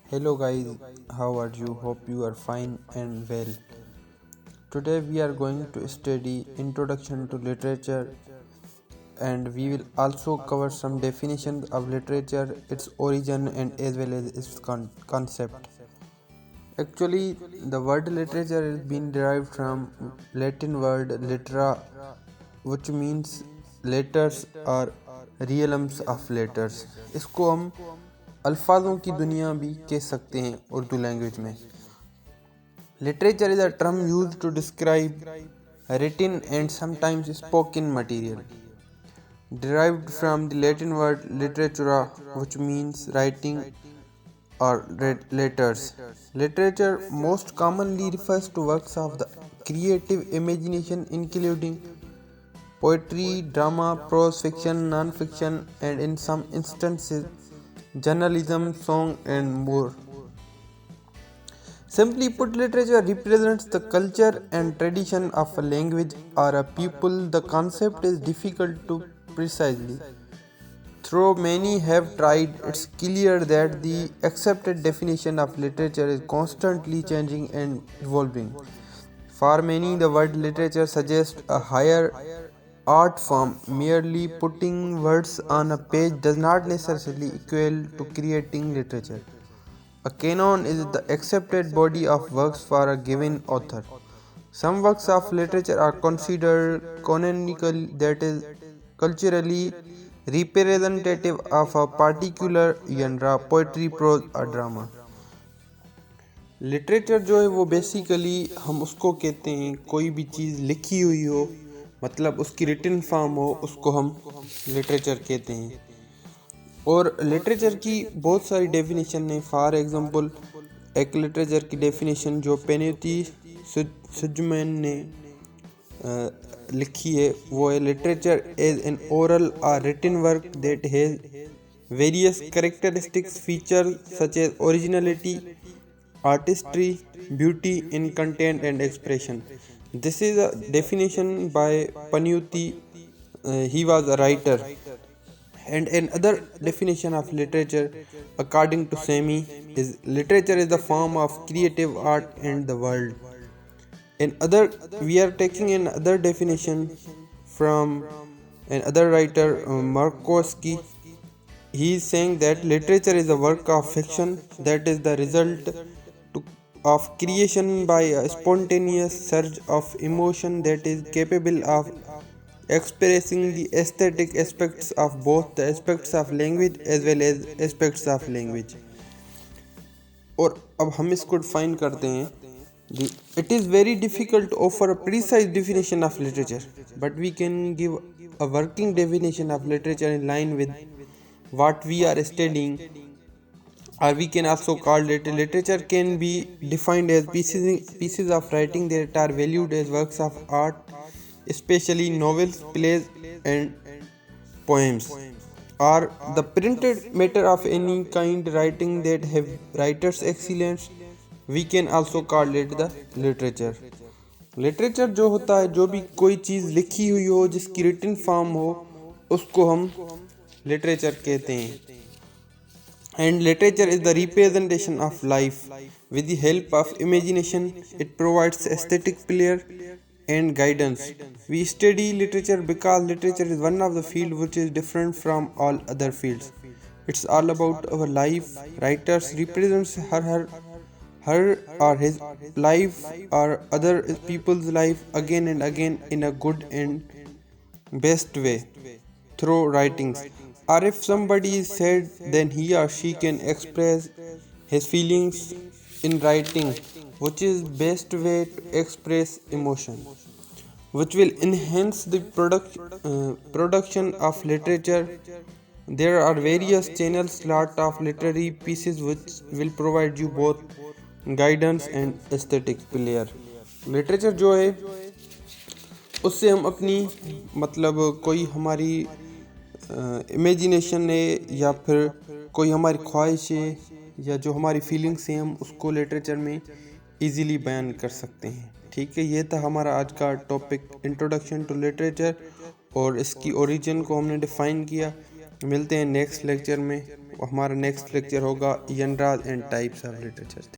Hello guys, how are you? Hope you are fine and well. Today we are going to study Introduction to Literature, and we will also cover some definitions of literature, its origin and as well as its concept. Actually, the word literature is been derived from Latin word litera, which means letters or realms of letters. इसको हम अल्फाजों की दुनिया भी कह सकते हैं Urdu language में. Literature is a term used to describe written and sometimes spoken material, derived from the Latin word literatura, which means writing or letters. Literature most commonly refers to works of the creative imagination, including poetry, drama, prose fiction, non-fiction, and in some instances, journalism, song, and more. Simply put, literature represents the culture and tradition of a language or a people. The concept is difficult to precisely. Though many have tried, it's clear that the accepted definition of literature is constantly changing and evolving. For many, the word literature suggests a higher art form. Merely putting words on a page does not necessarily equate to creating literature. A canon is the accepted body of works for a given author. Some works of literature are considered canonical, that is, culturally representative of a particular genre, poetry, prose or drama. Literature जो है वो basically हम उसको कहते हैं कोई भी चीज़ लिखी हुई हो, मतलब उसकी रिटन फॉर्म हो, उसको हम लिटरेचर कहते हैं. और लिटरेचर की बहुत सारी डेफिनेशन है. फॉर एग्जांपल, एक लिटरेचर की डेफिनेशन जो पेनेटी सुजमैन ने लिखी है वो है literature as an oral or written work that has various characteristics feature such as originality, artistry, beauty in content and expression. This is a definition by Panuyuti. He was a writer. And another definition of literature, according to Semi, is literature is the form of creative art and the world. We are taking another definition from another writer, Markowski. He is saying that literature is a work of fiction that is the result of creation by a spontaneous surge of emotion that is capable of expressing the aesthetic aspects of both the aspects of language as well as aspects of language. और अब हम इसको define करते हैं. It is very difficult to offer a precise definition of literature, but we can give a working definition of literature in line with what we are studying, or we can also call it literature can be defined as pieces of writing that are valued as works of art, especially novels, plays and poems, or the printed matter of any kind writing that have writer's excellence. We can also call it the literature. Literature जो होता है, जो भी कोई चीज़ लिखी हुई हो जिसकी रिटन फॉर्म हो, उसको हम लिटरेचर कहते हैं. And literature is the representation of life. With the help of imagination, it provides aesthetic flair and guidance. We study literature because literature is one of the fields which is different from all other fields. It's all about our life. Writers represents her or his life or other people's life again and again in a good and best way through writings. Or if somebody is sad, then he or she can express his feelings in writing, which is best way to express emotion, which will enhance the production of literature. There are various channels, lot of literary pieces which will provide you both guidance and aesthetic flair. Literature जो है उससे हम अपनी मतलब कोई हमारी imagination है या फिर कोई हमारी ख्वाहिश है या जो हमारी फीलिंग्स हैं, हम उसको लिटरेचर में इजीली बयान कर सकते हैं. ठीक है, ये था हमारा आज का टॉपिक इंट्रोडक्शन टू लिटरेचर और इसकी ओरिजिन को हमने डिफ़ाइन किया. मिलते हैं नेक्स्ट लेक्चर में. हमारा नेक्स्ट लेक्चर होगा यनराज एंड टाइप्स ऑफ लिटरेचर।